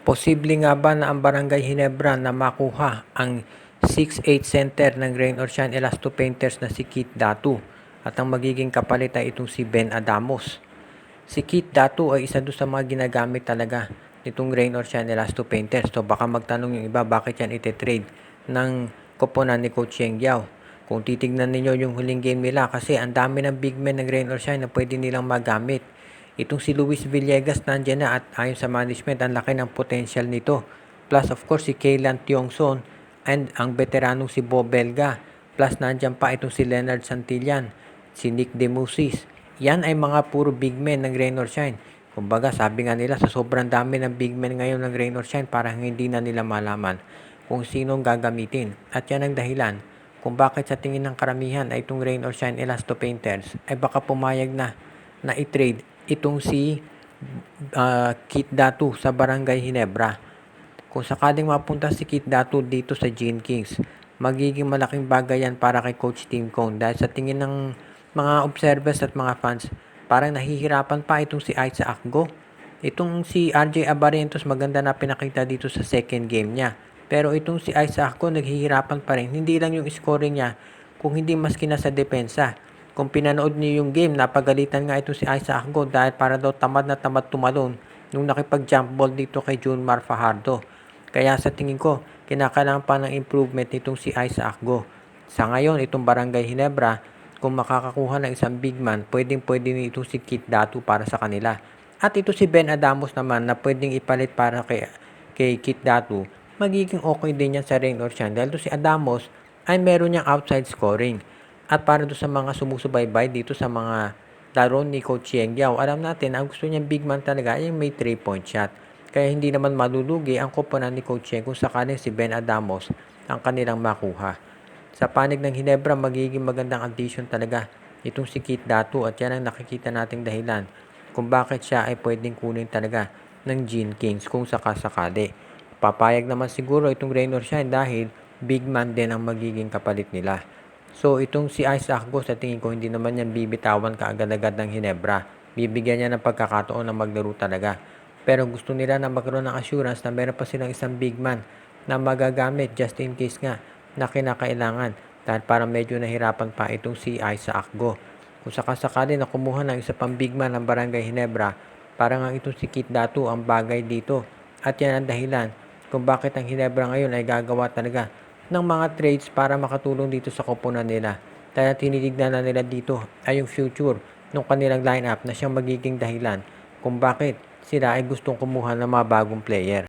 Posible nga ba na ang Barangay Ginebra na makuha ang 6'8" center ng Rain or Shine Elasto Painters na si Keith Datu at ang magiging kapalit ay itong si Ben Adamos? Si Keith Datu ay isa doon sa mga ginagamit talaga nitong Rain or Shine Elasto Painters. So baka magtanong yung iba bakit yan ite-trade ng koponan ni Coach Yeng Yao. Kung titignan ninyo yung huling game nila kasi ang dami ng big men ng Rain or Shine na pwede nilang magamit. Itong si Luis Villegas nandiyan na at ayon sa management ang laki ng potential nito. Plus of course si Kaylan Tiongson and ang veteranong si Bo Belga. Plus nandiyan pa itong si Leonard Santillan, si Nick Demusis. Yan ay mga puro big men ng Rain or Shine. Kumbaga sabi nga nila sa sobrang dami ng big men ngayon ng Rain or Shine parang hindi na nila malaman kung sinong gagamitin. At yan ang dahilan kung bakit sa tingin ng karamihan ay itong Rain or Shine Elasto Painters ay baka pumayag na i-trade itong si Keith Datu sa Barangay Ginebra. Kung sakaling mapunta si Keith Datu dito sa Gene Kings, magiging malaking bagay yan para kay Coach Tim Cone dahil sa tingin ng mga observers at mga fans, parang nahihirapan pa itong si Isaac Go. Itong si RJ Abarientos maganda na pinakita dito sa second game niya. Pero itong si Isaac Go naghihirapan pa rin. Hindi lang yung scoring niya, kung hindi maski na sa depensa. Kung pinanood niyo yung game, napagalitan nga ito si Isaac Go dahil para daw tamad na tamad tumalon nung nakipag-jump ball dito kay Junmar Fajardo. Kaya sa tingin ko, kinakailangan pa ng improvement nitong si Isaac Go. Sa ngayon, itong Barangay Ginebra, kung makakakuha ng isang big man, pwedeng-pwede itong si Keith Datu para sa kanila. At ito si Ben Adamos naman na pwedeng ipalit para kay Keith Datu, magiging okay din yan sa Rain or Shine. Dahil ito si Adamos ay meron niyang outside scoring. At para doon sa mga sumusubaybay dito sa mga laro ni Coach Yeng Yao, alam natin ang gusto niyang big man talaga ay may 3-point shot. Kaya hindi naman malulugi ang koponan ni Coach Yeng kung sakaling si Ben Adamos ang kanilang makuha. Sa panig ng Ginebra, magiging magandang addition talaga itong si Keith Datu at yan ang nakikita nating dahilan kung bakit siya ay pwedeng kunin talaga ng Gene Kings kung sakasakali. Papayag naman siguro itong Rain or Shine dahil big man din ang magiging kapalit nila. So itong si Isaac Go sa tingin ko hindi naman yan bibitawan kaagad-agad ng Ginebra. Bibigyan niya ng pagkakataon na maglaro talaga. Pero gusto nila na magkaroon ng assurance na meron pa silang isang big man na magagamit just in case nga na kinakailangan. Dahil parang medyo nahirapan pa itong si Isaac Go. Kung sakasakali na kumuha ng isa pang big man ng Barangay Ginebra, parang ang itong si Keith Datu ang bagay dito. At yan ang dahilan kung bakit ang Ginebra ngayon ay gagawa talaga ng mga trades para makatulong dito sa koponan nila. Dahil tinitignan na nila dito ay yung future ng kanilang lineup na siyang magiging dahilan kung bakit sila ay gustong kumuha ng mga bagong player.